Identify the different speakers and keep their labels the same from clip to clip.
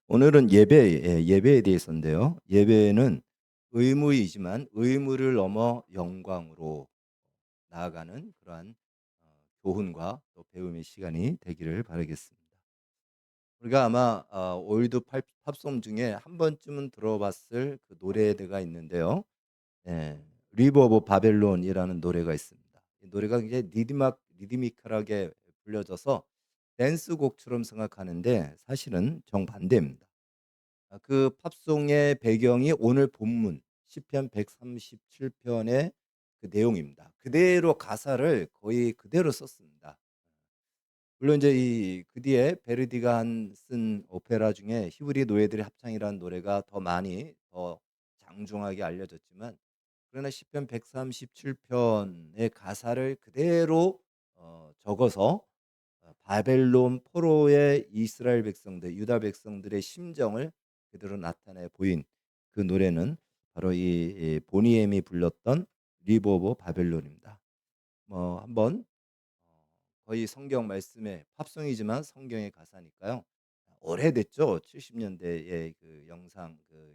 Speaker 1: 오늘은 예배에 대해서인데요. 예배는 의무이지만 의무를 넘어 영광으로 나아가는 그러한 교훈과 또 배움의 시간이 되기를 바라겠습니다. 우리가 아마 올드 팝송 중에 한 번쯤은 들어봤을 그 노래가 있는데요. 예. 리브 오브 바벨론이라는 노래가 있습니다. 이 노래가 굉장히 리드미컬하게 불려져서 댄스곡처럼 생각하는데 사실은 정반대입니다. 그 팝송의 배경이 오늘 본문 시편 137 편의 그 내용입니다. 그대로 가사를 거의 그대로 썼습니다. 물론 이제 그 뒤에 베르디가 쓴 오페라 중에 히브리 노예들의 합창이라는 노래가 더 많이 더 장중하게 알려졌지만, 그러나 시편 137 편의 가사를 그대로 적어서 바벨론 포로의 이스라엘 백성들, 유다 백성들의 심정을 그대로 나타내 보인 그 노래는 바로 이 보니엠이 불렀던 리브 오브 바벨론입니다. 뭐 한번 거의 성경 말씀의 팝송이지만 성경의 가사니까요. 오래됐죠. 70년대의 그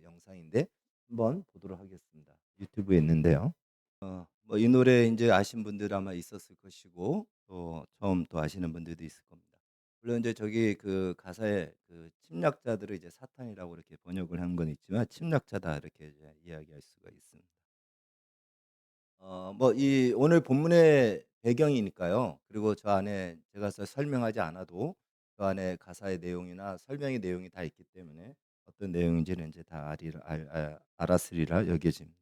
Speaker 1: 영상인데 한번 보도록 하겠습니다. 유튜브에 있는데요. 뭐 이 노래 이제 아신 분들 아마 있었을 것이고, 또 처음 또 아시는 분들도 있을 겁니다. 물론 이제 저기 그 가사에 그 침략자들을 이제 사탄이라고 이렇게 번역을 한 건 있지만, 침략자다 이렇게 이제 이야기할 수가 있습니다. 뭐 이 오늘 본문의 배경이니까요. 그리고 저 안에 제가 설명하지 않아도 그 안에 가사의 내용이나 설명의 내용이 다 있기 때문에 어떤 내용인지는 이제 다 알았으리라 여겨집니다.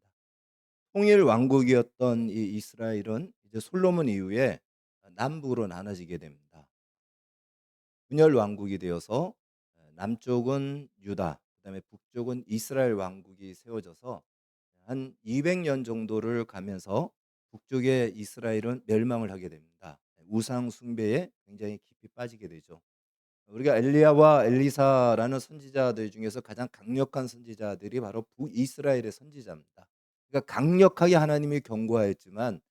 Speaker 1: 통일 왕국이었던 이 이스라엘은 이제 솔로몬 이후에 남북으로 나눠지게 됩니다. 분열 왕국이 되어서 남쪽은 유다, 그다음에 북쪽은 이스라엘 왕국이 세워져서 한 200년 정도를 가면서 북쪽의 이스라엘은 멸망을 하게 됩니다. 우상 숭배에 굉장히 깊이 빠지게 되죠. 우리가 엘리야와 엘리사라는 선지자들 중에서 가장 강력한 선지자들이 바로 북이스라엘의 선지자입니다. 그러니까 강력하게 하나님이 경고하였지만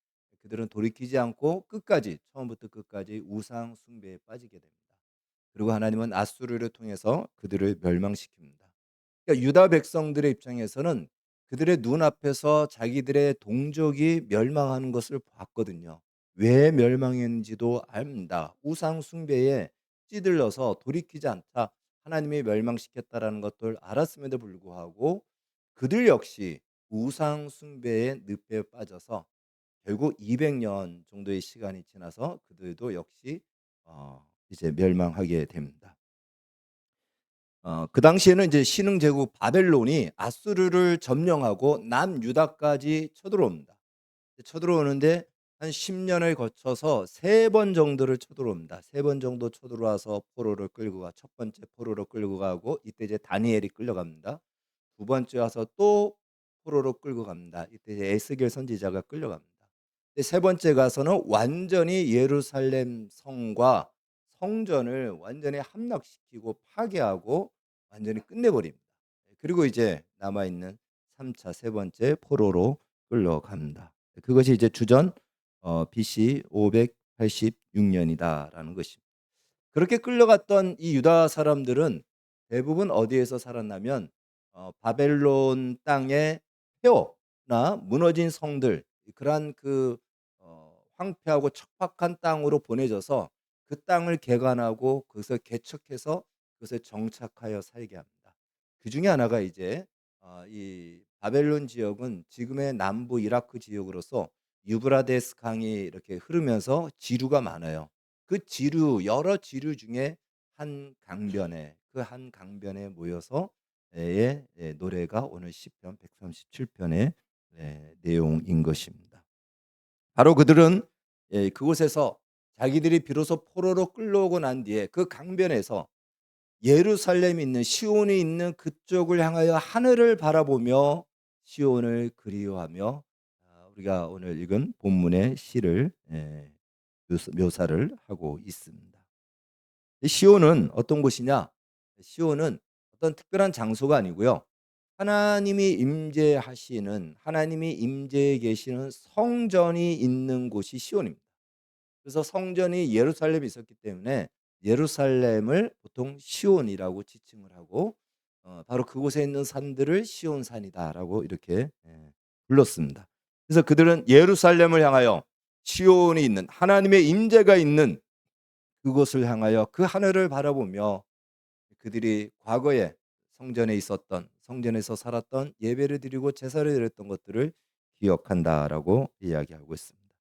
Speaker 1: 그들은 돌이키지 않고 끝까지, 처음부터 끝까지 우상 숭배에 빠지게 됩니다. 그리고 하나님은 아수르를 통해서 그들을 멸망시킵니다. 그러니까 유다 백성들의 입장에서는 그들의 눈앞에서 자기들의 동족이 멸망하는 것을 봤거든요. 왜 멸망했는지도 압니다. 우상 숭배에 찌들러서 돌이키지 않자 하나님이 멸망시켰다라는 것을 알았음에도 불구하고 그들 역시 우상 숭배의 늪에 빠져서 결국 200년 정도의 시간이 지나서 그들도 역시 이제 멸망하게 됩니다. 그 당시에는 이제 신흥 제국 바벨론이 아수르를 점령하고 남유다까지 쳐들어옵니다. 쳐들어오는데 한 10 년을 거쳐서 3번 정도를 쳐들어옵니다. 3번 정도 쳐들어와서 포로를 끌고 첫 번째 포로로 끌고 가고, 이때 이제 다니엘이 끌려갑니다. 두 번째 와서 또 포로로 끌고 갑니다. 이때 이제 에스겔 선지자가 끌려갑니다. 세 번째 가서는 완전히 예루살렘 성과 성전을 완전히 함락시키고 파괴하고 완전히 끝내버립니다. 그리고 이제 남아 있는 3 차 세 번째 포로로 끌려갑니다. 그것이 이제 주전 BC 586 년이다라는 것입니다. 그렇게 끌려갔던 이 유다 사람들은 대부분 어디에서 살았냐면 바벨론 땅의 폐허나 무너진 성들, 그러한 황폐하고 척박한 땅으로 보내져서 그 땅을 개간하고 그것을 개척해서 그것에 정착하여 살게 합니다. 그중에 하나가 이제 이 바벨론 지역은 지금의 남부 이라크 지역으로서 유브라데스 강이 이렇게 흐르면서 지류가 많아요. 그 지류, 여러 지류 중에 한 강변에 모여서 노래가 오늘 시편 137 편의 내용인 것입니다. 바로 그들은 그곳에서 자기들이 비로소 포로로 끌려오고 난 뒤에 그 강변에서 예루살렘이 있는, 시온이 있는 그쪽을 향하여 하늘을 바라보며 시온을 그리워하며 우리가 오늘 읽은 본문의 시를 묘사를 하고 있습니다. 이 시온은 어떤 곳이냐? 시온은 어떤 특별한 장소가 아니고요. 하나님이 임재해 계시는 성전이 있는 곳이 시온입니다. 그래서 성전이 예루살렘에 있었기 때문에 예루살렘을 보통 시온이라고 지칭을 하고, 바로 그곳에 있는 산들을 시온산이다라고 이렇게 불렀습니다. 그래서 그들은 예루살렘을 향하여 시온이 있는 하나님의 임재가 있는 그곳을 향하여 그 하늘을 바라보며 그들이 과거에 성전에 있었던 성전에서 살았던 예배를 드리고 제사를 드렸던 것들을 기억한다라고 이야기하고 있습니다.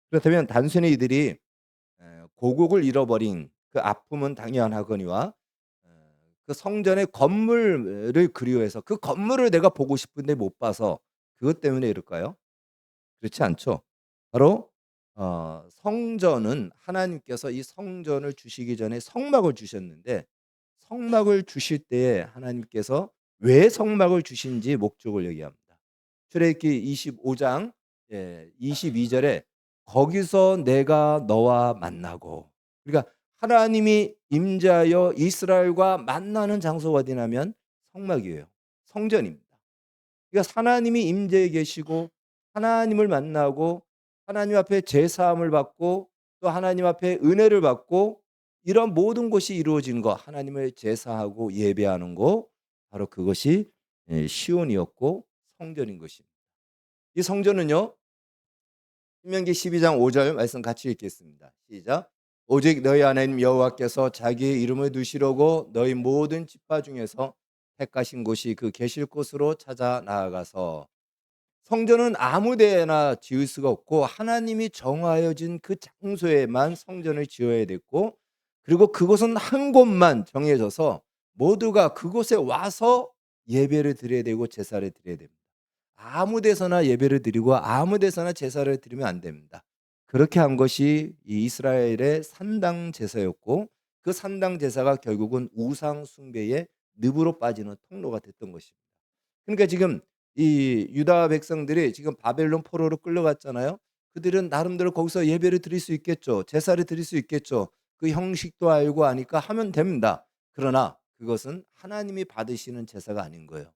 Speaker 1: 그렇다면 단순히 이들이 고국을 잃어버린 그 아픔은 당연하거니와 그 성전의 건물을 그리워해서 그 건물을 내가 보고 싶은데 못 봐서 그것 때문에 이럴까요? 그렇지 않죠. 바로 성전은 하나님께서 이 성전을 주시기 전에 성막을 주셨는데 성막을 주실 때에 하나님께서 왜 성막을 주신지 목적을 얘기합니다. 출애굽기 25장 22절에 거기서 내가 너와 만나고, 그러니까 하나님이 임재하여 이스라엘과 만나는 장소가 어디냐면 성막이에요. 성전입니다. 그러니까 하나님이 임재해 계시고 하나님을 만나고 하나님 앞에 제사함을 받고 또 하나님 앞에 은혜를 받고 이런 모든 것이 이루어진 거, 하나님을 제사하고 예배하는 거, 바로 그것이 시온이었고 성전인 것입니다. 이 성전은요, 신명기 12장 5절 말씀 같이 읽겠습니다. 시작. 오직 너희 하나님 여호와께서 자기의 이름을 두시려고 너희 모든 지파 중에서 택하신 곳이 그 계실 곳으로 찾아 나아가서, 성전은 아무 데나 지을 수가 없고 하나님이 정하여진 그 장소에만 성전을 지어야 됐고, 그리고 그곳은 한 곳만 정해져서 모두가 그곳에 와서 예배를 드려야 되고 제사를 드려야 됩니다. 아무 데서나 예배를 드리고 아무 데서나 제사를 드리면 안 됩니다. 그렇게 한 것이 이 이스라엘의 산당 제사였고, 그 산당 제사가 결국은 우상 숭배의 늪으로 빠지는 통로가 됐던 것입니다. 그러니까 지금 이 유다 백성들이 지금 바벨론 포로로 끌려갔잖아요. 그들은 나름대로 거기서 예배를 드릴 수 있겠죠. 제사를 드릴 수 있겠죠. 그 형식도 알고 아니까 하면 됩니다. 그러나 그것은 하나님이 받으시는 제사가 아닌 거예요.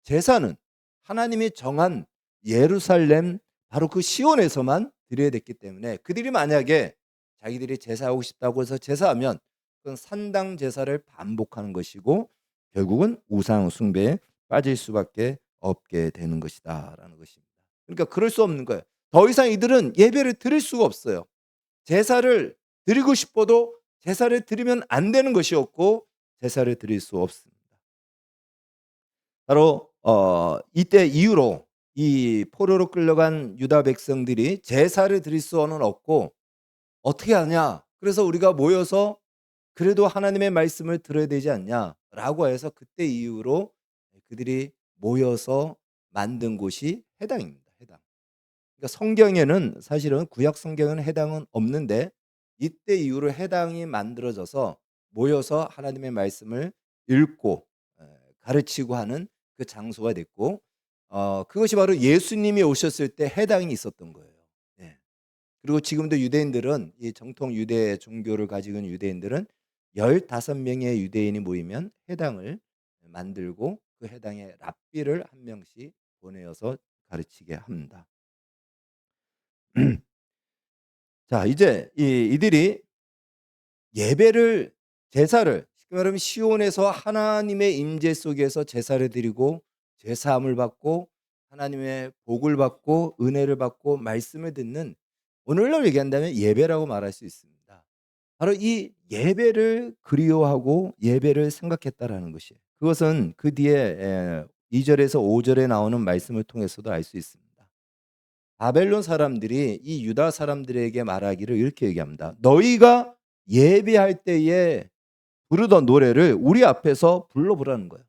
Speaker 1: 제사는 하나님이 정한 예루살렘 바로 그 시온에서만 드려야 됐기 때문에, 그들이 만약에 자기들이 제사하고 싶다고 해서 제사하면 그건 산당 제사를 반복하는 것이고 결국은 우상 숭배에 빠질 수밖에 없게 되는 것이다라는 것입니다. 그러니까 그럴 수 없는 거예요. 더 이상 이들은 예배를 드릴 수가 없어요. 제사를 드리고 싶어도 제사를 드리면 안 되는 것이었고 제사를 드릴 수 없습니다. 바로 이때 이후로 이 포로로 끌려간 유다 백성들이 제사를 드릴 수는 없고 어떻게 하냐? 그래서 우리가 모여서 그래도 하나님의 말씀을 들어야 되지 않냐라고 해서 그때 이후로 그들이 모여서 만든 곳이 해당입니다. 해당. 그러니까 성경에는 사실은 구약 성경에는 해당은 없는데 이때 이후로 해당이 만들어져서 모여서 하나님의 말씀을 읽고 가르치고 하는 그 장소가 됐고, 그것이 바로 예수님이 오셨을 때 해당이 있었던 거예요. 예. 그리고 지금도 유대인들은 이 정통 유대 종교를 가지고 있는 유대인들은 15명의 유대인이 모이면 해당을 만들고 그 해당의 랍비를 한 명씩 보내어서 가르치게 합니다. 자, 이제 이들이 예배를 제사를 쉽게 말하면 시온에서 하나님의 임재 속에서 제사를 드리고 제사함을 받고 하나님의 복을 받고 은혜를 받고 말씀을 듣는, 오늘날 얘기한다면 예배라고 말할 수 있습니다. 바로 이 예배를 그리워하고 예배를 생각했다라는 것이에요. 그것은 그 뒤에 2 절에서 5 절에 나오는 말씀을 통해서도 알 수 있습니다. 바벨론 사람들이 이 유다 사람들에게 말하기를 이렇게 얘기합니다. 너희가 예배할 때에 부르던 노래를 우리 앞에서 불러보라는 거예요.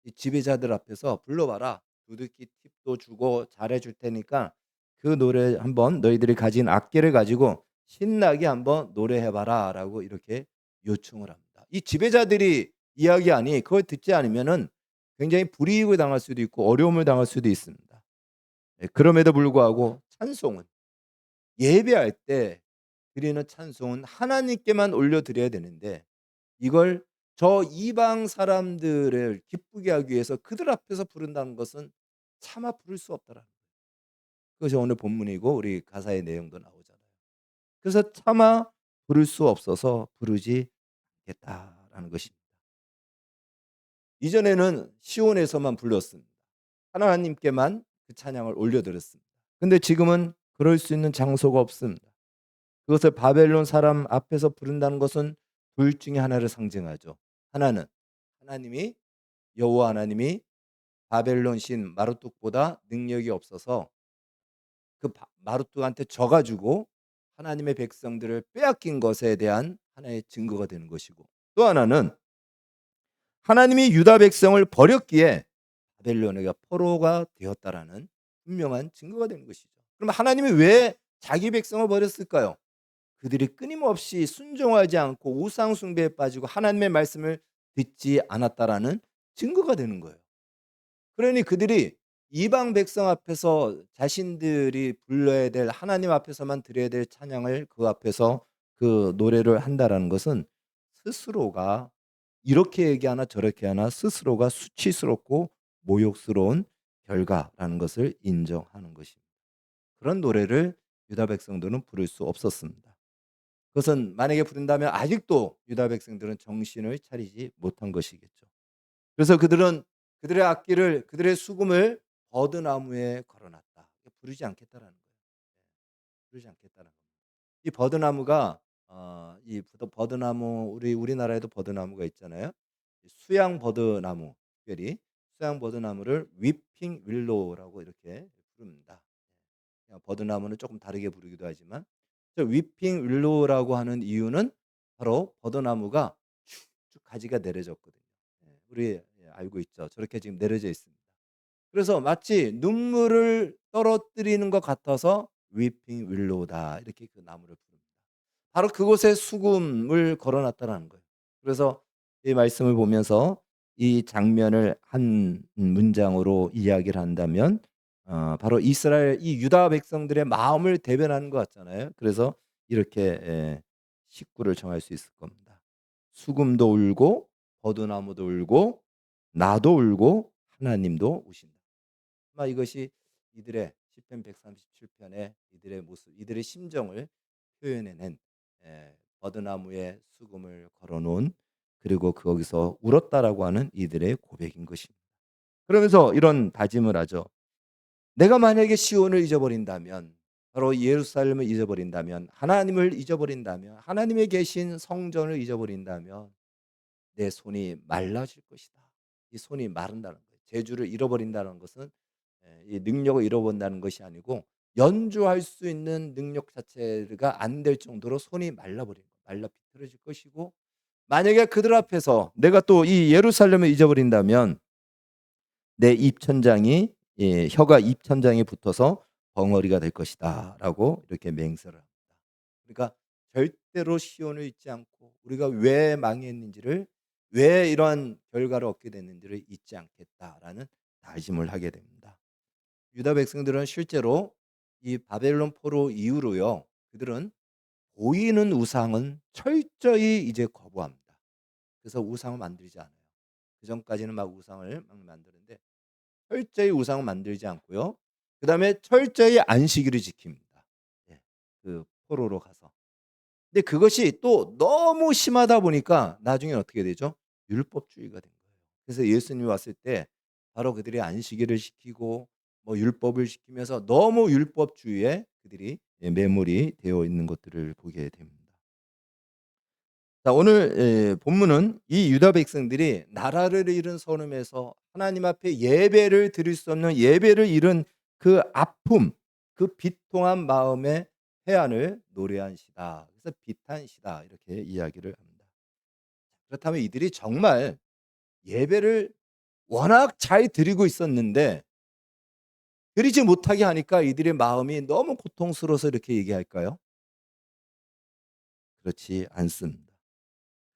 Speaker 1: 이 지배자들 앞에서 불러봐라. 두둑히 팁도 주고 잘해줄 테니까 그 노래 한번 너희들이 가진 악기를 가지고 신나게 한번 노래해봐라 라고 이렇게 요청을 합니다. 이 지배자들이 이야기하니 그걸 듣지 않으면은 굉장히 불이익을 당할 수도 있고 어려움을 당할 수도 있습니다. 그럼에도 불구하고 찬송은 예배할 때 드리는 찬송은 하나님께만 올려드려야 되는데 이걸 저 이방 사람들을 기쁘게 하기 위해서 그들 앞에서 부른다는 것은 차마 부를 수 없더라는 거예요. 그것이 오늘 본문이고 우리 가사의 내용도 나오잖아요. 그래서 차마 부를 수 없어서 부르지 않겠다라는 것입니다. 이전에는 시온에서만 불렀습니다. 하나님께만 그 찬양을 올려드렸습니다. 근데 지금은 그럴 수 있는 장소가 없습니다. 그것을 바벨론 사람 앞에서 부른다는 것은 둘 중에 하나를 상징하죠. 하나는 하나님이 여호와 하나님이 바벨론 신 마르뚝보다 능력이 없어서 그 마르뚝한테 져 가지고 하나님의 백성들을 빼앗긴 것에 대한 하나의 증거가 되는 것이고, 또 하나는 하나님이 유다 백성을 버렸기에 바벨론에가 포로가 되었다라는 분명한 증거가 되는 것이죠. 그럼 하나님이 왜 자기 백성을 버렸을까요? 그들이 끊임없이 순종하지 않고 우상 숭배에 빠지고 하나님의 말씀을 듣지 않았다라는 증거가 되는 거예요. 그러니 그들이 이방 백성 앞에서 자신들이 불러야 될, 하나님 앞에서만 드려야 될 찬양을 그 앞에서 그 노래를 한다라는 것은 스스로가 이렇게 얘기하나 저렇게 하나 스스로가 수치스럽고 모욕스러운 결과라는 것을 인정하는 것입니다. 그런 노래를 유다 백성들은 부를 수 없었습니다. 그것은 만약에 부른다면 아직도 유다 백성들은 정신을 차리지 못한 것이겠죠. 그래서 그들은 그들의 악기를, 그들의 수금을 버드나무에 걸어놨다. 부르지 않겠다라는 거예요. 부르지 않겠다는 겁니다. 이 버드나무가 이 버드나무, 우리나라에도 버드나무가 있잖아요. 수양 버드나무 특별히 수양 버드나무를 위핑 윌로우라고 이렇게 부릅니다. 그냥 버드나무는 조금 다르게 부르기도 하지만 저 위핑 윌로우라고 하는 이유는 바로 버드나무가 쭉쭉 가지가 내려졌거든요. 우리 알고 있죠. 저렇게 지금 내려져 있습니다. 그래서 마치 눈물을 떨어뜨리는 것 같아서 위핑 윌로우다 이렇게 그 나무를 부릅니다. 바로 그곳에 수금을 걸어놨다는 거예요. 그래서 이 말씀을 보면서 이 장면을 한 문장으로 이야기를 한다면 바로 이스라엘 이 유다 백성들의 마음을 대변하는 것 같잖아요. 그래서 이렇게 식구를 정할 수 있을 겁니다. 수금도 울고 버드나무도 울고 나도 울고 하나님도 우신다. 아마 이것이 이들의 시편 137편의 이들의 모습, 이들의 심정을 표현해낸 버드나무에 수금을 걸어놓은, 그리고 거기서 울었다라고 하는 이들의 고백인 것입니다. 그러면서 이런 다짐을 하죠. 내가 만약에 시온을 잊어버린다면, 바로 예루살렘을 잊어버린다면, 하나님을 잊어버린다면, 하나님의 계신 성전을 잊어버린다면 내 손이 말라질 것이다. 이 손이 마른다는 거예요. 제주를 잃어버린다는 것은 이 능력을 잃어본다는 것이 아니고 연주할 수 있는 능력 자체가 안 될 정도로 손이 말라버린 거예요. 말라 비틀어질 것이고, 만약에 그들 앞에서 내가 또 이 예루살렘을 잊어버린다면 내 입천장이 혀가 입천장에 붙어서 벙어리가 될 것이다라고 이렇게 맹세를 합니다. 그러니까 절대로 시온을 잊지 않고 우리가 왜 망했는지를, 왜 이러한 결과를 얻게 됐는지를 잊지 않겠다라는 다짐을 하게 됩니다. 유다 백성들은 실제로 이 바벨론 포로 이후로요, 그들은 보이는 우상은 철저히 이제 거부합니다. 그래서 우상을 만들지 않아요. 그 전까지는 막 우상을 막 만드는데 철저히 우상을 만들지 않고요. 그다음에 철저히 안식일을 지킵니다. 예. 그 포로로 가서. 근데 그것이 또 너무 심하다 보니까 나중에 어떻게 되죠? 율법주의가 된 거예요. 그래서 예수님이 왔을 때 바로 그들이 안식일을 지키고 뭐 율법을 지키면서 너무 율법주의에 그들이 매몰이 되어 있는 것들을 보게 됩니다. 자, 오늘 본문은 이 유다 백성들이 나라를 잃은 서름에서 하나님 앞에 예배를 드릴 수 없는, 예배를 잃은 그 아픔, 그 비통한 마음의 해안을 노래한 시다. 그래서 비탄 시다 이렇게 이야기를 합니다. 그렇다면 이들이 정말 예배를 워낙 잘 드리고 있었는데 드리지 못하게 하니까 이들의 마음이 너무 고통스러워서 이렇게 얘기할까요? 그렇지 않습니다.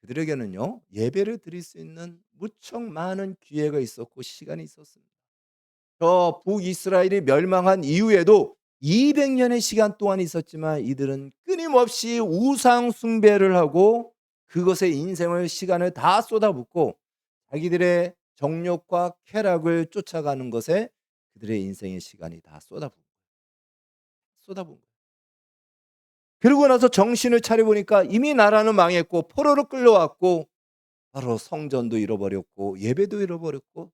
Speaker 1: 그들에게는요, 예배를 드릴 수 있는 무척 많은 기회가 있었고 시간이 있었습니다. 저 북이스라엘이 멸망한 이후에도 200년의 시간 동안 있었지만 이들은 끊임없이 우상 숭배를 하고 그것에 인생을, 시간을 다 쏟아붓고 자기들의 정욕과 쾌락을 쫓아가는 것에 그들의 인생의 시간이 다 쏟아본 거예요. 그러고 나서 정신을 차려보니까 이미 나라는 망했고 포로로 끌려왔고 바로 성전도 잃어버렸고 예배도 잃어버렸고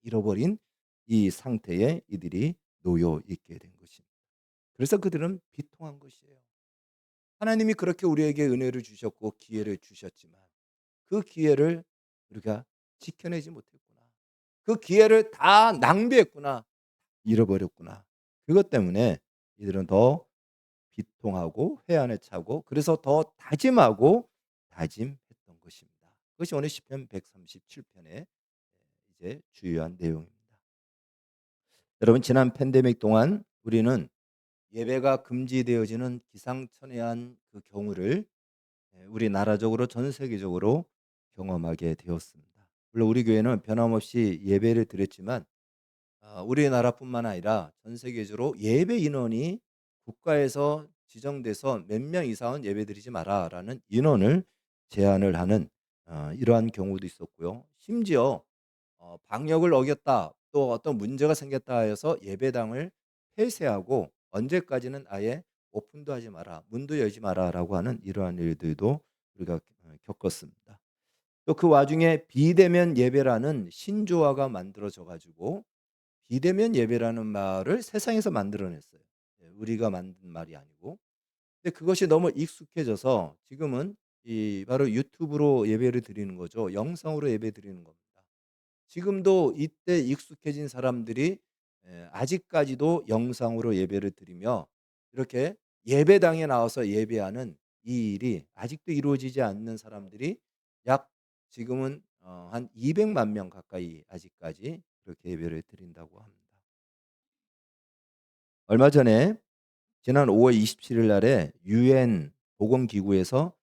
Speaker 1: 잃어버린 이 상태에 이들이 놓여 있게 된 것입니다. 그래서 그들은 비통한 것이에요. 하나님이 그렇게 우리에게 은혜를 주셨고 기회를 주셨지만 그 기회를 우리가 지켜내지 못했구나. 그 기회를 다 낭비했구나. 잃어버렸구나. 그것 때문에 이들은 더 비통하고 회한에 차고 그래서 더 다짐하고 다짐했던 것입니다. 그것이 오늘 시편 137 편의 이제 주요한 내용입니다. 여러분 지난 팬데믹 동안 우리는 예배가 금지되어지는 기상천외한 그 경우를 우리나라적으로 전 세계적으로 경험하게 되었습니다. 물론 우리 교회는 변함없이 예배를 드렸지만 우리나라뿐만 아니라 전 세계적으로 예배 인원이 국가에서 지정돼서 몇 명 이상은 예배드리지 마라라는 인원을 제한을 하는 이러한 경우도 있었고요. 심지어 방역을 어겼다 또 어떤 문제가 생겼다 해서 예배당을 폐쇄하고 언제까지는 아예 오픈도 하지 마라, 문도 열지 마라라고 하는 이러한 일들도 우리가 겪었습니다. 또 그 와중에 비대면 예배라는 신조어가 만들어져 가지고 비대면 예배라는 말을 세상에서 만들어냈어요. 우리가 만든 말이 아니고. 근데 그것이 너무 익숙해져서 지금은 이 바로 유튜브로 예배를 드리는 거죠. 영상으로 예배 드리는 겁니다. 지금도 이때 익숙해진 사람들이 아직까지도 영상으로 예배를 드리며 이렇게 예배당에 나와서 예배하는 이 일이 아직도 이루어지지 않는 사람들이 약 지금은 한 200만 명 가까이 아직까지 그렇게 예배를 드린다고 합니다. 얼마 전에 지난 5월 27일 날에 유엔 보건기구에서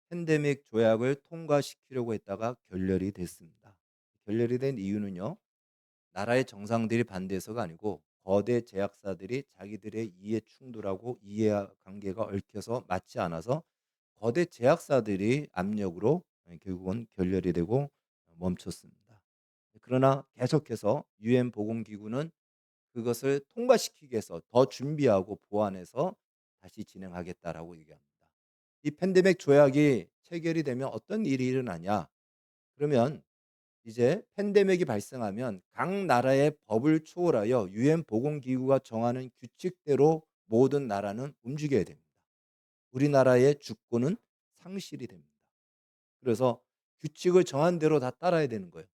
Speaker 1: 팬데믹 조약을 통과시키려고 했다가 결렬이 됐습니다. 결렬이 된 이유는요. 나라의 정상들이 반대해서가 아니고 거대 제약사들이 자기들의 이해 충돌하고 이해관계가 얽혀서 맞지 않아서 거대 제약사들이 압력으로 결국은 결렬이 되고 멈췄습니다. 그러나 계속해서 유엔 보건기구는 그것을 통과시키기 위해서 더 준비하고 보완해서 다시 진행하겠다라고 얘기합니다. 이 팬데믹 조약이 체결이 되면 어떤 일이 일어나냐? 그러면 이제 팬데믹이 발생하면 각 나라의 법을 초월하여 유엔 보건기구가 정하는 규칙대로 모든 나라는 움직여야 됩니다. 우리나라의 주권은 상실이 됩니다. 그래서 규칙을 정한 대로 다 따라야 되는 거예요.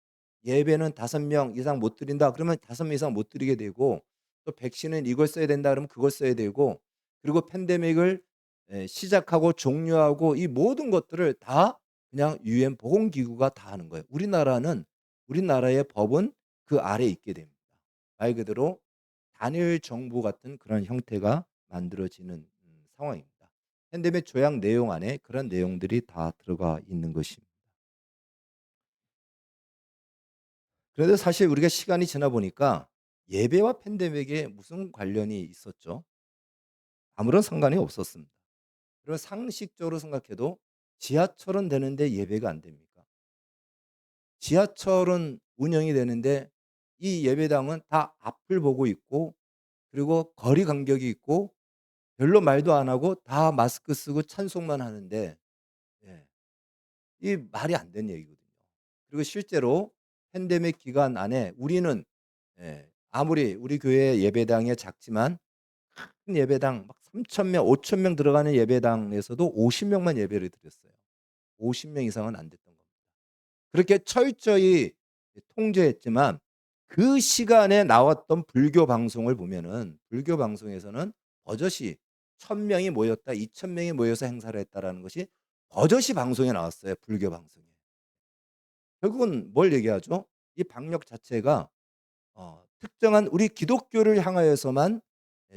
Speaker 1: 예배는 5명 이상 못 드린다 그러면 5명 이상 못 드리게 되고 또 백신은 이걸 써야 된다 그러면 그걸 써야 되고 그리고 팬데믹을 시작하고 종료하고 이 모든 것들을 다 그냥 유엔 보건기구가 다 하는 거예요. 우리나라의 법은 그 아래에 있게 됩니다. 말 그대로 단일 정부 같은 그런 형태가 만들어지는 상황입니다. 팬데믹 조약 내용 안에 그런 내용들이 다 들어가 있는 것입니다. 그런데 사실 우리가 시간이 지나 보니까 예배와 팬데믹에 무슨 관련이 있었죠? 아무런 상관이 없었습니다. 그리고 상식적으로 생각해도 지하철은 되는데 예배가 안 됩니까? 지하철은 운영이 되는데 이 예배당은 다 앞을 보고 있고 그리고 거리 간격이 있고 별로 말도 안 하고 다 마스크 쓰고 찬송만 하는데 예. 이 말이 안 되는 얘기거든요. 그리고 실제로 팬데믹 기간 안에 우리는 아무리 우리 교회 예배당이 작지만 큰 예배당 막 3천 명, 5천 명 들어가는 예배당에서도 50 명만 예배를 드렸어요. 50명 이상은 안 됐던 겁니다. 그렇게 철저히 통제했지만 그 시간에 나왔던 불교 방송을 보면은 불교 방송에서는 버젓이 1,000 명이 모였다, 2,000 명이 모여서 행사를 했다라는 것이 버젓이 방송에 나왔어요, 불교 방송에. 결국은 뭘 얘기하죠? 이 방역 자체가 특정한 우리 기독교를 향하여서만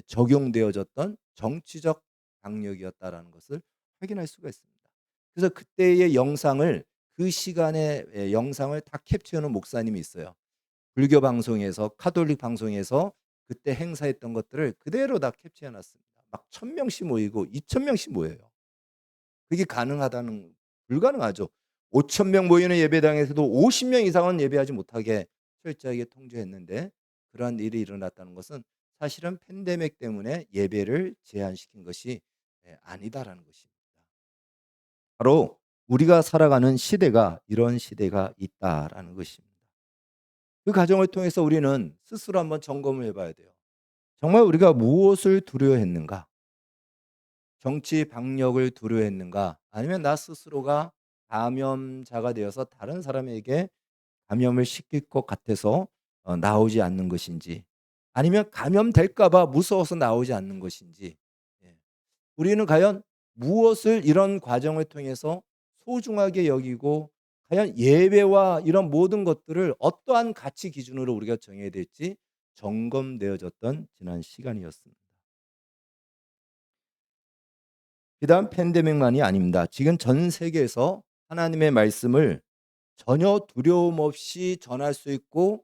Speaker 1: 적용되어졌던 정치적 방역이었다라는 것을 확인할 수가 있습니다. 그래서 그때의 영상을 그 시간의 영상을 다 캡처해 놓은 목사님이 있어요. 불교 방송에서 카톨릭 방송에서 그때 행사했던 것들을 그대로 다 캡처해 놨습니다. 막 1,000명씩 모이고 2,000명씩 모여요. 그게 가능하다는 불가능하죠. 5천 명 모이는 예배당에서도 50명 이상은 예배하지 못하게 철저하게 통제했는데 그러한 일이 일어났다는 것은 사실은 팬데믹 때문에 예배를 제한시킨 것이 아니다라는 것입니다. 바로 우리가 살아가는 시대가 이런 시대가 있다라는 것입니다. 그 과정을 통해서 우리는 스스로 한번 점검을 해 봐야 돼요. 정말 우리가 무엇을 두려워했는가? 정치 박력을 두려워했는가? 아니면 나 스스로가 감염자가 되어서 다른 사람에게 감염을 시킬 것 같아서 나오지 않는 것인지, 아니면 감염될까 봐 무서워서 나오지 않는 것인지. 예. 우리는 과연 무엇을 이런 과정을 통해서 소중하게 여기고, 과연 예배와 이런 모든 것들을 어떠한 가치 기준으로 우리가 정해야 될지 점검되어졌던 지난 시간이었습니다. 비단 팬데믹만이 아닙니다. 지금 전 세계에서 하나님의 말씀을 전혀 두려움 없이 전할 수 있고,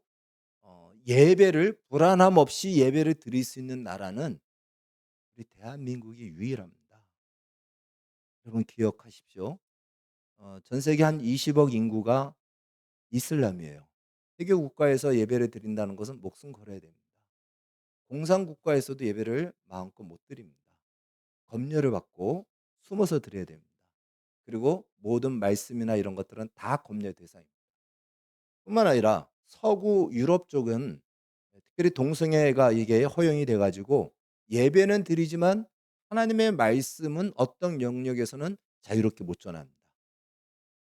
Speaker 1: 예배를 불안함 없이 예배를 드릴 수 있는 나라는 우리 대한민국이 유일합니다. 여러분 기억하십시오. 전 세계 한 20억 인구가 이슬람이에요. 세계 국가에서 예배를 드린다는 것은 목숨 걸어야 됩니다. 공산 국가에서도 예배를 마음껏 못 드립니다. 검열을 받고 숨어서 드려야 됩니다. 그리고 모든 말씀이나 이런 것들은 다 검열 대상입니다. 뿐만 아니라 서구 유럽 쪽은 특별히 동성애가 이게 허용이 돼 가지고 예배는 드리지만 하나님의 말씀은 어떤 영역에서는 자유롭게 못 전합니다.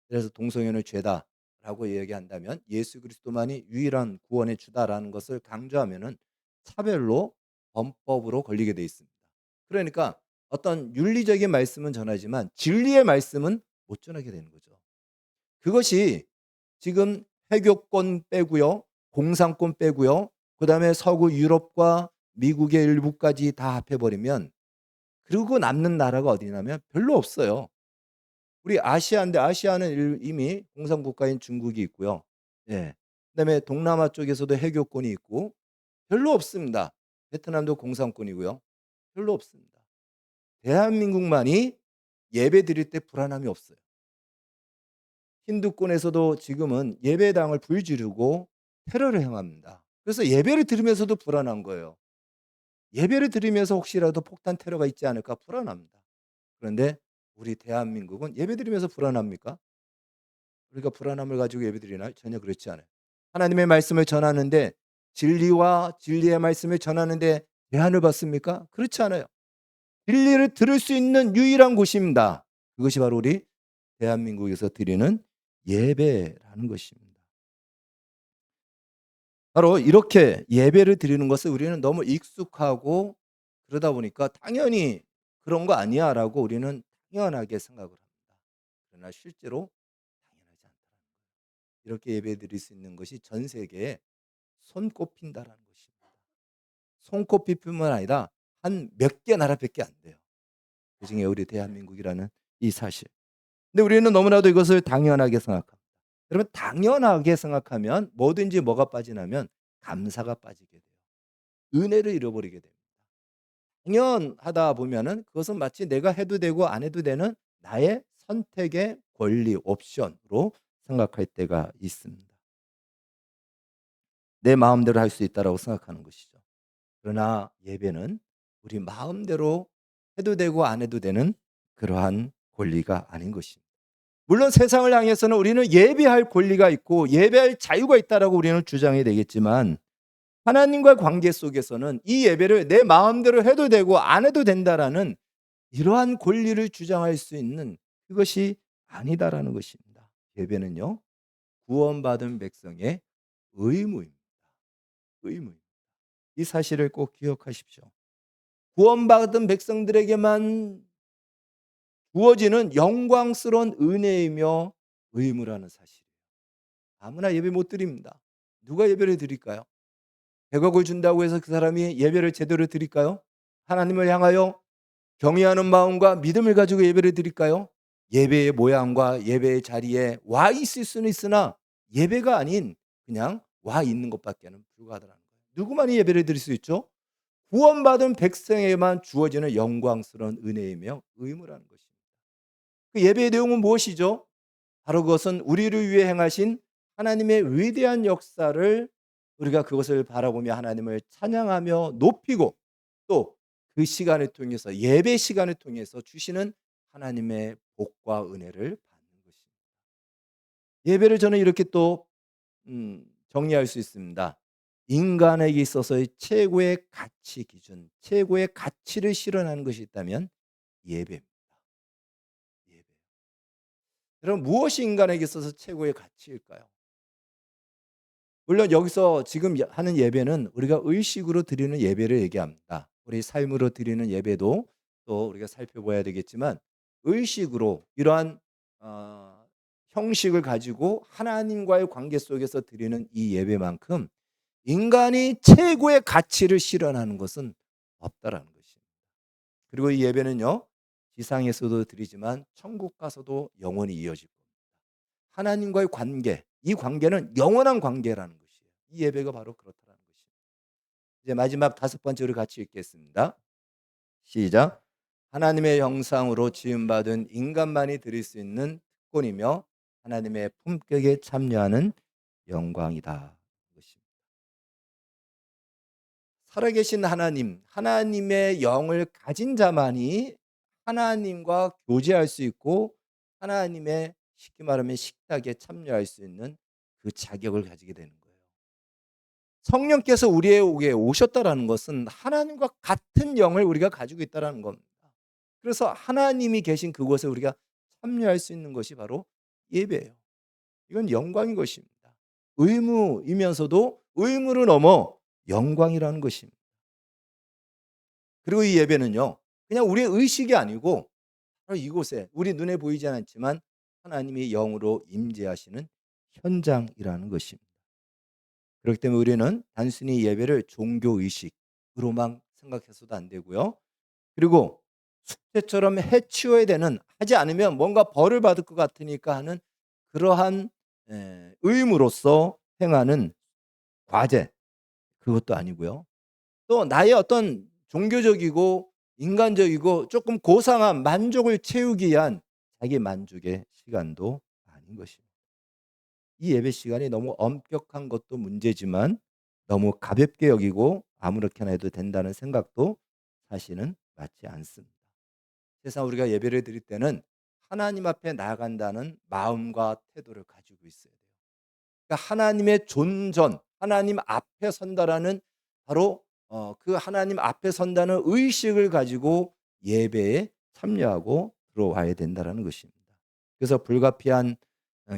Speaker 1: 그래서 동성애는 죄다라고 이야기한다면 예수 그리스도만이 유일한 구원의 주다라는 것을 강조하면은 차별로 범법으로 걸리게 돼 있습니다. 그러니까 어떤 윤리적인 말씀은 전하지만 진리의 말씀은 못 전하게 되는 거죠. 그것이 지금 해교권 빼고요, 공산권 빼고요, 그다음에 서구 유럽과 미국의 일부까지 다 합해 버리면 그리고 남는 나라가 어디냐면 별로 없어요. 우리 아시아인데 아시아는 이미 공산국가인 중국이 있고요. 예. 그다음에 동남아 쪽에서도 해교권이 있고 별로 없습니다. 베트남도 공산권이고요. 별로 없습니다. 대한민국만이 예배 드릴 때 불안함이 없어요. 힌두권에서도 지금은 예배당을 불 지르고 테러를 행합니다. 그래서 예배를 드리면서도 불안한 거예요. 예배를 드리면서 혹시라도 폭탄 테러가 있지 않을까 불안합니다. 그런데 우리 대한민국은 예배 드리면서 불안합니까? 우리가 불안함을 가지고 예배드리나요? 전혀 그렇지 않아요. 하나님의 말씀을 전하는데 진리와 진리의 말씀을 전하는데 제한을 받습니까? 그렇지 않아요. 진리를 들을 수 있는 유일한 곳입니다. 그것이 바로 우리 대한민국에서 드리는 예배라는 것입니다. 바로 이렇게 예배를 드리는 것을 우리는 너무 익숙하고 그러다 보니까 '당연히 그런 거 아니야.'라고 우리는 당연하게 생각을 합니다. 그러나 실제로 당연하지 않다. 이렇게 예배드릴 수 있는 것이 전 세계에 손꼽힌다라는 것입니다. 손꼽힐 뿐만 아니라 한 몇 개 나라밖에 안 돼요. 그중에 우리 대한민국이라는 이 사실. 근데 우리는 너무나도 이것을 당연하게 생각합니다. 여러분 당연하게 생각하면 뭐든지 뭐가 빠지냐면 감사가 빠지게 돼요. 은혜를 잃어버리게 됩니다. 당연하다 보면은 그것은 마치 내가 해도 되고 안 해도 되는 나의 선택의 권리 옵션으로 생각할 때가 있습니다. 내 마음대로 할 수 있다라고 생각하는 것이죠. 그러나 예배는 우리 마음대로 해도 되고 안 해도 되는 그러한 권리가 아닌 것입니다. 물론 세상을 향해서는 우리는 예배할 권리가 있고 예배할 자유가 있다라고 우리는 주장해야 되겠지만 하나님과 관계 속에서는 이 예배를 내 마음대로 해도 되고 안 해도 된다라는 이러한 권리를 주장할 수 있는 그것이 아니다라는 것입니다. 예배는요, 구원받은 백성의 의무입니다. 의무입니다. 이 사실을 꼭 기억하십시오. 구원받은 백성들에게만 주어지는 영광스러운 은혜이며 의무라는 사실. 아무나 예배 못 드립니다. 누가 예배를 드릴까요? 100억을 준다고 해서 그 사람이 예배를 제대로 드릴까요? 하나님을 향하여 경외하는 마음과 믿음을 가지고 예배를 드릴까요? 예배의 모양과 예배의 자리에 와 있을 수는 있으나 예배가 아닌 그냥 와 있는 것밖에는 불가하다는 거예요. 누구만이 예배를 드릴 수 있죠? 구원받은 백성에게만 주어지는 영광스러운 은혜이며 의무라는 것입니다. 그 예배의 내용은 무엇이죠? 바로 그것은 우리를 위해 행하신 하나님의 위대한 역사를 우리가 그것을 바라보며 하나님을 찬양하며 높이고 또 그 시간을 통해서 예배 시간을 통해서 주시는 하나님의 복과 은혜를 받는 것입니다. 예배를 저는 이렇게 또 정리할 수 있습니다. 인간에게 있어서의 최고의 가치 기준, 최고의 가치를 실현하는 것이 있다면 예배입니다. 예배. 여러분 무엇이 인간에게 있어서 최고의 가치일까요? 물론 여기서 지금 하는 예배는 우리가 의식으로 드리는 예배를 얘기합니다. 우리 삶으로 드리는 예배도 또 우리가 살펴봐야 되겠지만 의식으로 이러한 형식을 가지고 하나님과의 관계 속에서 드리는 이 예배만큼 인간이 최고의 가치를 실현하는 것은 없다라는 것입니다. 그리고 이 예배는요, 지상에서도 드리지만 천국 가서도 영원히 이어질 겁니다. 하나님과의 관계, 이 관계는 영원한 관계라는 것이에요. 이 예배가 바로 그렇다는 것입니다. 이제 마지막 다섯 번째로 같이 읽겠습니다. 시작. 하나님의 형상으로 지음받은 인간만이 드릴 수 있는 특권이며 하나님의 품격에 참여하는 영광이다. 살아계신 하나님, 하나님의 영을 가진 자만이 하나님과 교제할 수 있고 하나님의 쉽게 말하면 식탁에 참여할 수 있는 그 자격을 가지게 되는 거예요. 성령께서 우리에게 오셨다라는 것은 하나님과 같은 영을 우리가 가지고 있다라는 겁니다. 그래서 하나님이 계신 그곳에 우리가 참여할 수 있는 것이 바로 예배예요. 이건 영광인 것입니다. 의무이면서도 의무를 넘어 영광이라는 것입니다. 그리고 이 예배는요, 그냥 우리의 의식이 아니고 바로 이곳에 우리 눈에 보이지 않지만 하나님이 영으로 임재하시는 현장이라는 것입니다. 그렇기 때문에 우리는 단순히 예배를 종교 의식으로만 생각해서도 안 되고요. 그리고 숙제처럼 해치워야 되는, 하지 않으면 뭔가 벌을 받을 것 같으니까 하는 그러한 의무로서 행하는 과제, 그것도 아니고요. 또 나의 어떤 종교적이고 인간적이고 조금 고상한 만족을 채우기 위한 자기 만족의 시간도 아닌 것입니다. 이 예배 시간이 너무 엄격한 것도 문제지만 너무 가볍게 여기고 아무렇게나 해도 된다는 생각도 사실은 맞지 않습니다. 세상 우리가 예배를 드릴 때는 하나님 앞에 나아간다는 마음과 태도를 가지고 있어야 돼요. 그러니까 하나님의 존전, 하나님 앞에 선다라는 바로 그 하나님 앞에 선다는 의식을 가지고 예배에 참여하고 들어와야 된다라는 것입니다. 그래서 불가피한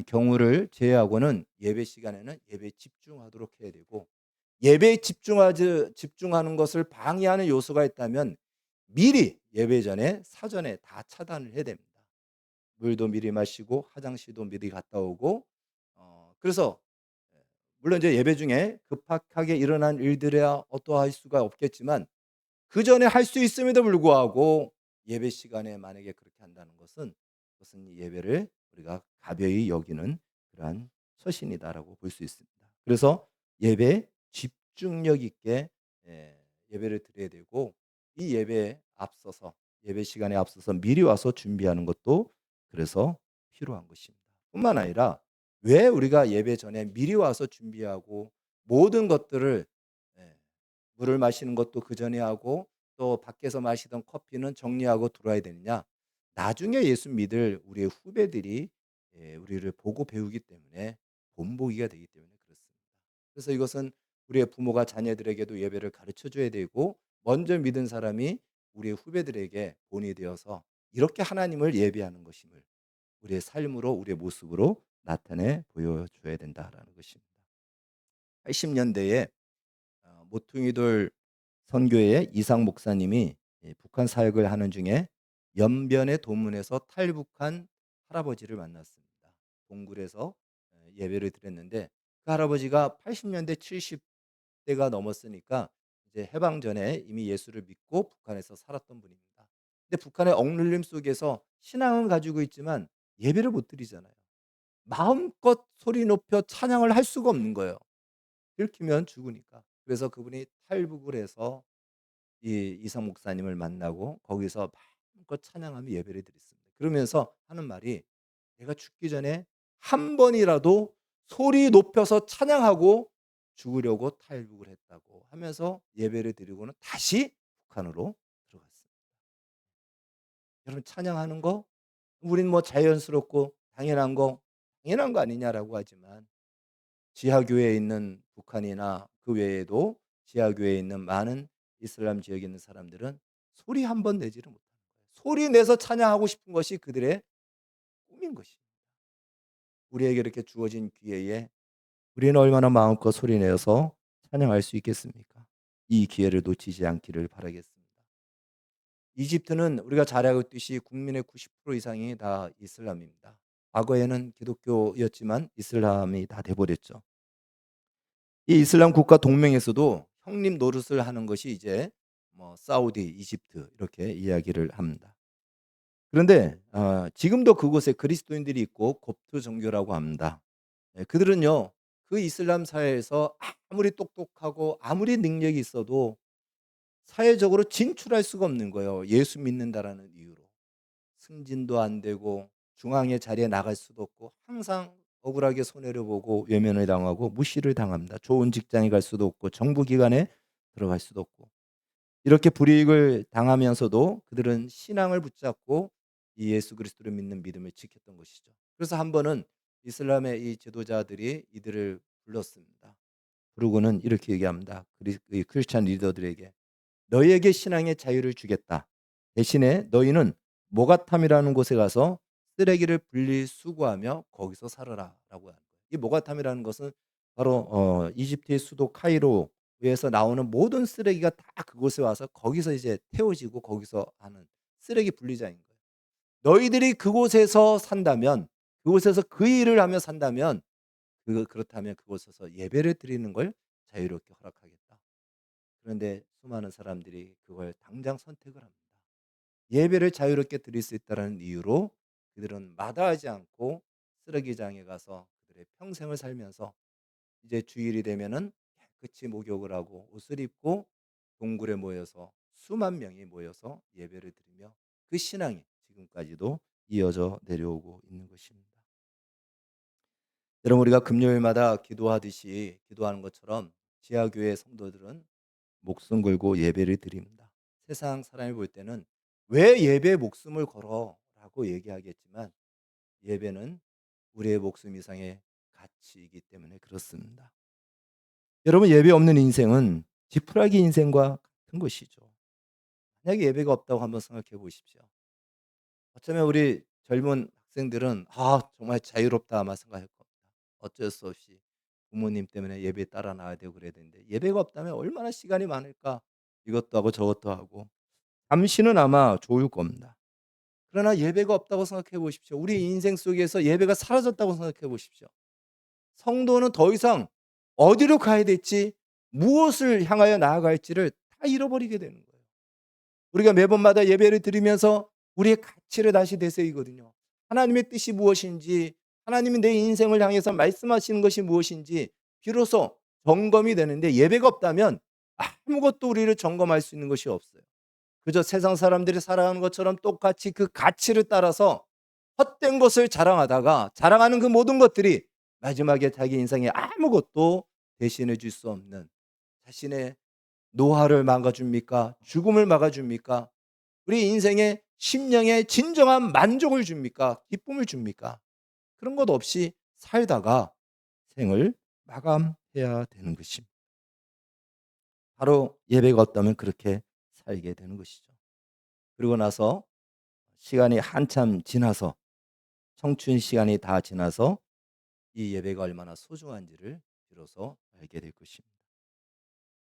Speaker 1: 경우를 제외하고는 예배 시간에는 예배에 집중하도록 해야 되고 예배에 집중하는 것을 방해하는 요소가 있다면 미리 예배 전에 사전에 다 차단을 해야 됩니다. 물도 미리 마시고 화장실도 미리 갔다 오고 그래서 물론 이제 예배 중에 급하게 일어난 일들이야 어떠할 수가 없겠지만 그전에 할 수 있음에도 불구하고 예배 시간에 만약에 그렇게 한다는 것은 그것은 이 예배를 우리가 가벼이 여기는 그러한 처신이다라고 볼 수 있습니다. 그래서 예배에 집중력 있게 예배를 드려야 되고 이 예배에 앞서서 예배 시간에 앞서서 미리 와서 준비하는 것도 그래서 필요한 것입니다. 뿐만 아니라 왜 우리가 예배 전에 미리 와서 준비하고 모든 것들을 예 물을 마시는 것도 그전에 하고 또 밖에서 마시던 커피는 정리하고 들어와야 되느냐? 나중에 예수 믿을 우리의 후배들이 우리를 보고 배우기 때문에 본보기가 되기 때문에 그렇습니다. 그래서 이것은 우리의 부모가 자녀들에게도 예배를 가르쳐 줘야 되고 먼저 믿은 사람이 우리의 후배들에게 본이 되어서 이렇게 하나님을 예배하는 것임을 우리의 삶으로 우리의 모습으로 나타내 보여줘야 된다라는 것입니다. 80년대에 모퉁이돌 선교회 이상 목사님이 북한 사역을 하는 중에 연변의 도문에서 탈북한 할아버지를 만났습니다. 동굴에서 예배를 드렸는데 그 할아버지가 80년대 70대가 넘었으니까 이제 해방 전에 이미 예수를 믿고 북한에서 살았던 분입니다. 근데 북한의 억눌림 속에서 신앙은 가지고 있지만 예배를 못 드리잖아요. 마음껏 소리 높여 찬양을 할 수가 없는 거예요. 들키면 죽으니까. 그래서 그분이 탈북을 해서 이 이상 목사님을 만나고 거기서 마음껏 찬양하며 예배를 드렸습니다. 그러면서 하는 말이 "내가 죽기 전에 한 번이라도 소리 높여서 찬양하고 죽으려고 탈북을 했다."고 하면서 예배를 드리고는 다시 북한으로 들어갔습니다. 여러분 찬양하는 거 우리는 뭐 자연스럽고 당연한 거 당연한 거 아니냐라고 하지만 지하교회에 있는 북한이나 그 외에도 지하교회에 있는 많은 이슬람 지역에 있는 사람들은 소리 한 번 내지를 못하는 거예요. 소리 내서 찬양하고 싶은 것이 그들의 꿈인 것입니다. 우리에게 이렇게 주어진 기회에 우리는 얼마나 마음껏 소리 내서 찬양할 수 있겠습니까? 이 기회를 놓치지 않기를 바라겠습니다. 이집트는 우리가 잘 알고 있듯이 국민의 90% 이상이 다 이슬람입니다. 과거에는 기독교였지만 이슬람이 다 돼버렸죠. 이 이슬람 국가 동맹에서도 형님 노릇을 하는 것이 이제 뭐 사우디, 이집트 이렇게 이야기를 합니다. 그런데 지금도 그곳에 그리스도인들이 있고 kop트 종교라고 합니다. 그들은요, 그 이슬람 사회에서 아무리 똑똑하고 아무리 능력이 있어도 사회적으로 진출할 수가 없는 거예요. 예수 믿는다라는 이유로. 승진도 안 되고 중앙의 자리에 나갈 수도 없고 항상 억울하게 손해를 보고 외면을 당하고 무시를 당합니다. 좋은 직장에 갈 수도 없고 정부 기관에 들어갈 수도 없고 이렇게 불이익을 당하면서도 그들은 신앙을 붙잡고 이 예수 그리스도를 믿는 믿음을 지켰던 것이죠. 그래서 한 번은 이슬람의 이 지도자들이 이들을 불렀습니다. 부르고는 이렇게 얘기합니다. 이 크리스찬 리더들에게 너희에게 신앙의 자유를 주겠다. 대신에 너희는 모가탐이라는 곳에 가서 쓰레기를 분리수거하며 거기서 살아라라고 하는 거예요. 이 모가탐이라는 것은 바로 이집트의 수도 카이로에서 나오는 모든 쓰레기가 다 그곳에 와서 거기서 이제 태워지고 거기서 하는 쓰레기 분리자인 거예요. 너희들이 그곳에서 산다면, 그곳에서 그 일을 하며 산다면 그렇다면 그곳에서 예배를 드리는 걸 자유롭게 허락하겠다. 그런데 수많은 사람들이 그걸 당장 선택을 합니다. 예배를 자유롭게 드릴 수 있다는 이유로 그들은 마다하지 않고 쓰레기장에 가서 그들의 평생을 살면서 이제 주일이 되면은 깨끗이 목욕을 하고 옷을 입고 동굴에 모여서 수만 명이 모여서 예배를 드리며 그 신앙이 지금까지도 이어져 내려오고 있는 것입니다. 여러분, 우리가 금요일마다 기도하듯이 기도하는 것처럼 지하교회 성도들은 목숨 걸고 예배를 드립니다. 세상 사람이 볼 때는 왜 예배에 목숨을 걸어라고 얘기하겠지만 예배는 우리의 목숨 이상의 가치이기 때문에 그렇습니다. 여러분, 예배 없는 인생은 지푸라기 인생과 같은 것이죠. 만약에 예배가 없다고 한번 생각해 보십시오. 어쩌면 우리 젊은 학생들은 정말 자유롭다 아마 생각할 겁니다. 어쩔 수 없이 부모님 때문에 예배에 따라 나와야 되고 그래야 되는데 예배가 없다면 얼마나 시간이 많을까. 이것도 하고 저것도 하고 잠시는 아마 좋을 겁니다. 그러나 예배가 없다고 생각해 보십시오. 우리 인생 속에서 예배가 사라졌다고 생각해 보십시오. 성도는 더 이상 어디로 가야 될지 무엇을 향하여 나아갈지를 다 잃어버리게 되는 거예요. 우리가 매번마다 예배를 드리면서 우리의 가치를 다시 되새기거든요. 하나님의 뜻이 무엇인지, 하나님이 내 인생을 향해서 말씀하시는 것이 무엇인지 비로소 점검이 되는데 예배가 없다면 아무것도 우리를 점검할 수 있는 것이 없어요. 그저 세상 사람들이 살아가는 것처럼 똑같이 그 가치를 따라서 헛된 것을 자랑하다가 자랑하는 그 모든 것들이 마지막에 자기 인생에 아무것도 대신해 줄 수 없는 자신의 노화를 막아줍니까? 죽음을 막아줍니까? 우리 인생의 심령에 진정한 만족을 줍니까? 기쁨을 줍니까? 그런 것 없이 살다가 생을 마감해야 되는 것입니다. 바로 예배가 없다면 그렇게 살게 되는 것이죠. 그리고 나서 시간이 한참 지나서 청춘 시간이 다 지나서 이 예배가 얼마나 소중한지를 비로소 알게 될 것입니다.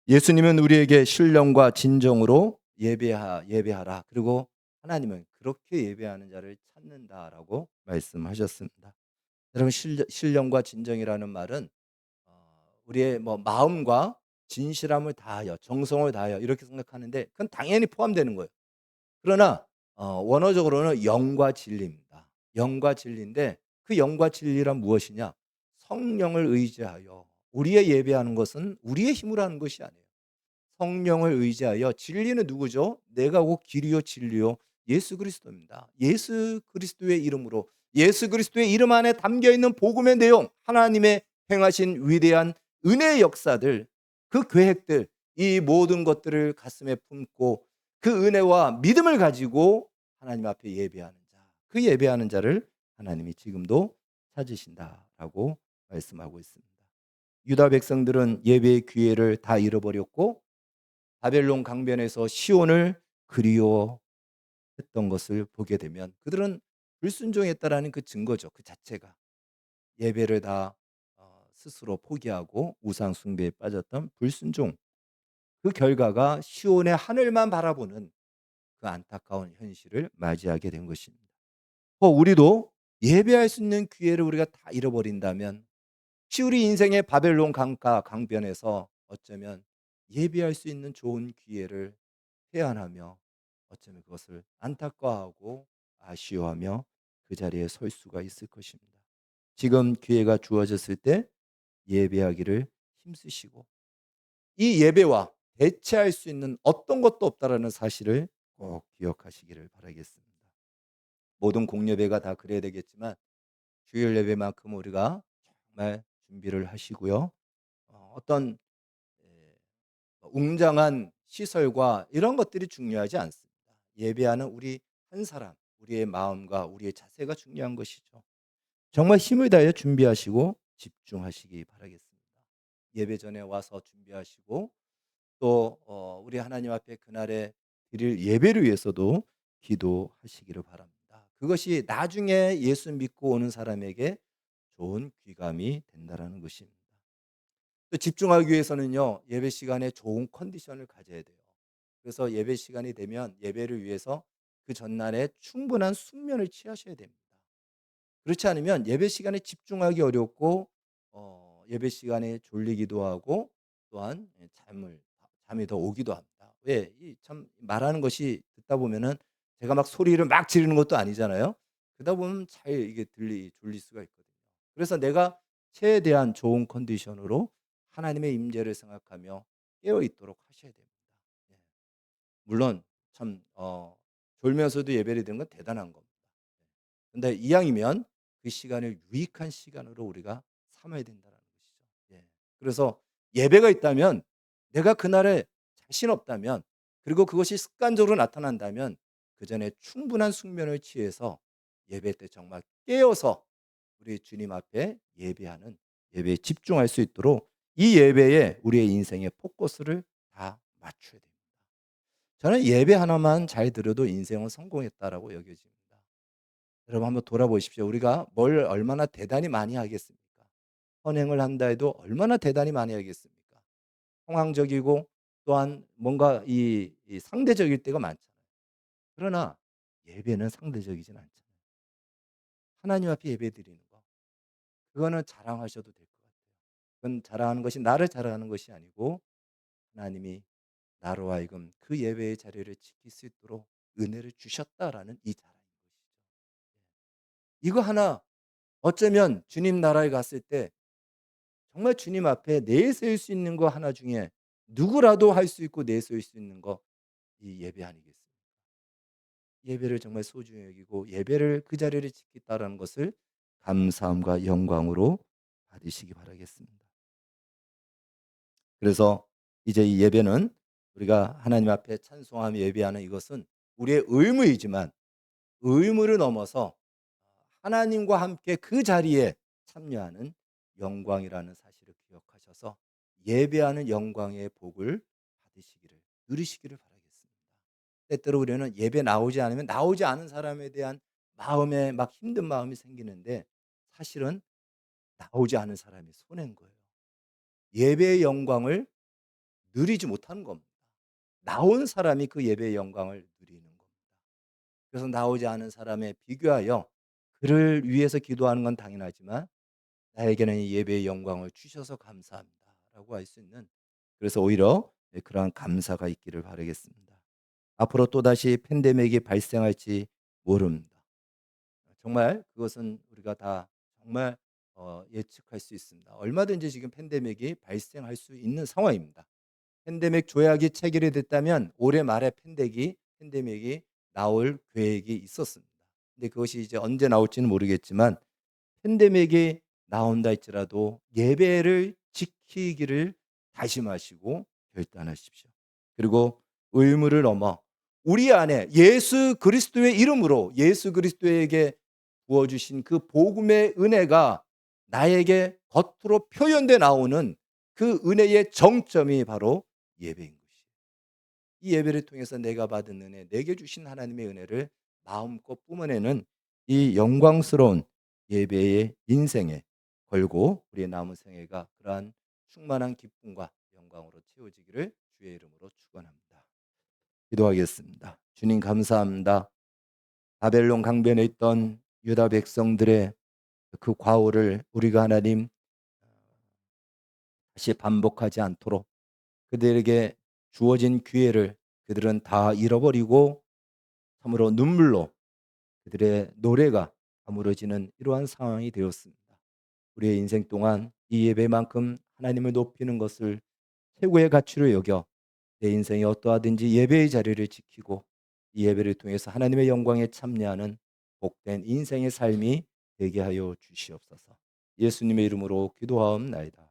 Speaker 1: 예수님은 우리에게 신령과 진정으로 예배하라. 그리고 하나님은 그렇게 예배하는 자를 찾는다라고 말씀하셨습니다. 여러분, 신령과 진정이라는 말은 우리의 마음과 진실함을 다하여 정성을 다하여 이렇게 생각하는데 그건 당연히 포함되는 거예요. 그러나 원어적으로는 영과 진리입니다. 영과 진리인데 그 영과 진리란 무엇이냐? 성령을 의지하여 우리의 예배하는 것은 우리의 힘으로 하는 것이 아니에요. 성령을 의지하여 진리는 누구죠? 내가 곧 길이요 진리요 예수 그리스도입니다. 예수 그리스도의 이름으로 예수 그리스도의 이름 안에 담겨 있는 복음의 내용, 하나님의 행하신 위대한 은혜의 역사들, 그 계획들, 이 모든 것들을 가슴에 품고 그 은혜와 믿음을 가지고 하나님 앞에 예배하는 자, 그 예배하는 자를 하나님이 지금도 찾으신다라고 말씀하고 있습니다. 유다 백성들은 예배의 기회를 다 잃어버렸고 바벨론 강변에서 시온을 그리워했던 것을 보게 되면 그들은 불순종했다라는 그 증거죠. 그 자체가 예배를 다 스스로 포기하고 우상 숭배에 빠졌던 불순종. 그 결과가 시온의 하늘만 바라보는 그 안타까운 현실을 맞이하게 된 것입니다. 우리도 예배할 수 있는 기회를 우리가 다 잃어버린다면 우리 인생의 바벨론 강가 강변에서 어쩌면 예배할 수 있는 좋은 기회를 회한하며 어쩌면 그것을 안타까워하고 아쉬워하며 그 자리에 설 수가 있을 것입니다. 지금 기회가 주어졌을 때 예배하기를 힘쓰시고 이 예배와 대체할 수 있는 어떤 것도 없다라는 사실을 꼭 기억하시기를 바라겠습니다. 모든 공예배가 다 그래야 되겠지만 주일 예배만큼 우리가 정말 준비를 하시고요. 어떤 웅장한 시설과 이런 것들이 중요하지 않습니다. 예배하는 우리 한 사람, 우리의 마음과 우리의 자세가 중요한 것이죠. 정말 힘을 다해 준비하시고 집중하시기 바라겠습니다. 예배 전에 와서 준비하시고 또 우리 하나님 앞에 그날에 드릴 예배를 위해서도 기도하시기를 바랍니다. 그것이 나중에 예수 믿고 오는 사람에게 좋은 귀감이 된다라는 것입니다. 또 집중하기 위해서는요. 예배 시간에 좋은 컨디션을 가져야 돼요. 그래서 예배 시간이 되면 예배를 위해서 그 전날에 충분한 숙면을 취하셔야 됩니다. 그렇지 않으면 예배 시간에 집중하기 어렵고 예배 시간에 졸리기도 하고 또한 잠이 더 오기도 합니다. 왜? 이 참 말하는 것이 듣다 보면은 제가 막 소리를 막 지르는 것도 아니잖아요. 그러다 보면 잘 이게 졸릴 수가 있거든요. 그래서 내가 최대한 좋은 컨디션으로 하나님의 임재를 생각하며 깨어 있도록 하셔야 됩니다. 예. 물론 참 졸면서도 예배를 드는 건 대단한 겁니다. 근데 이왕이면 그 시간을 유익한 시간으로 우리가 삼아야 된다는 것이죠. 예. 그래서 예배가 있다면 내가 그날에 자신 없다면 그리고 그것이 습관적으로 나타난다면 그 전에 충분한 숙면을 취해서 예배 때 정말 깨어서 우리 주님 앞에 예배하는 예배에 집중할 수 있도록 이 예배에 우리의 인생의 포커스를 다 맞춰야 됩니다. 저는 예배 하나만 잘 드려도 인생은 성공했다라고 여겨집니다. 여러분 한번 돌아보십시오. 우리가 뭘 얼마나 대단히 많이 하겠습니까? 선행을 한다 해도 얼마나 대단히 많이 하겠습니까? 상황적이고 또한 뭔가 이 상대적일 때가 많잖아요. 그러나 예배는 상대적이진 않잖아요. 하나님 앞에 예배드리는 거. 그거는 자랑하셔도 될 것 같아요. 그건 자랑하는 것이 나를 자랑하는 것이 아니고 하나님이 나로 하여금 그 예배의 자리를 지킬 수 있도록 은혜를 주셨다라는 이 자랑인 것이죠. 이거 하나 어쩌면 주님 나라에 갔을 때 정말 주님 앞에 내세울 수 있는 거 하나 중에 누구라도 할 수 있고 내세울 수 있는 거 이 예배 아니겠습니까? 예배를 정말 소중히 여기고 예배를 그 자리를 지키다라는 것을 감사함과 영광으로 받으시기 바라겠습니다. 그래서 이제 이 예배는 우리가 하나님 앞에 찬송하며 예배하는 이것은 우리의 의무이지만 의무를 넘어서 하나님과 함께 그 자리에 참여하는 영광이라는 사실을 기억하셔서 예배하는 영광의 복을 받으시기를 누리시기를 바라겠습니다. 때때로 우리는 예배 나오지 않으면 나오지 않은 사람에 대한 마음에 막 힘든 마음이 생기는데 사실은 나오지 않은 사람이 손해인 거예요. 예배의 영광을 누리지 못하는 겁니다. 나온 사람이 그 예배의 영광을 누리는 겁니다. 그래서 나오지 않은 사람에 비교하여 그를 위해서 기도하는 건 당연하지만 나에게는 이 예배의 영광을 주셔서 감사합니다라고 할 수 있는 그래서 오히려 그러한 감사가 있기를 바라겠습니다. 앞으로 또다시 팬데믹이 발생할지 모릅니다. 정말 그것은 우리가 다 정말 예측할 수 있습니다. 얼마든지 지금 팬데믹이 발생할 수 있는 상황입니다. 팬데믹 조약이 체결이 됐다면 올해 말에 팬데믹이 나올 계획이 있었습니다. 근데 그것이 이제 언제 나올지는 모르겠지만 팬데믹이 나온다 할지라도 예배를 지키기를 다짐하시고 결단하십시오. 그리고 의무를 넘어 우리 안에 예수 그리스도의 이름으로 예수 그리스도에게 부어 주신 그 복음의 은혜가 나에게 겉으로 표현돼 나오는 그 은혜의 정점이 바로 예배인 것이에요. 이 예배를 통해서 내가 받은 은혜, 내게 주신 하나님의 은혜를 마음껏 뿜어내는 이 영광스러운 예배의 인생에 걸고 우리의 남은 생애가 그러한 충만한 기쁨과 영광으로 채워지기를 주의 이름으로 축원합니다. 기도하겠습니다. 주님 감사합니다. 바벨론 강변에 있던 유다 백성들의 그 과오를 우리가 하나님 다시 반복하지 않도록 그들에게 주어진 기회를 그들은 다 잃어버리고 참으로 눈물로 그들의 노래가 가물어지는 이러한 상황이 되었습니다. 우리의 인생 동안 이 예배만큼 하나님을 높이는 것을 최고의 가치로 여겨 내 인생에 어떠하든지 예배의 자리를 지키고 이 예배를 통해서 하나님의 영광에 참여하는 복된 인생의 삶이 되게 하여 주시옵소서. 예수님의 이름으로 기도하옵나이다.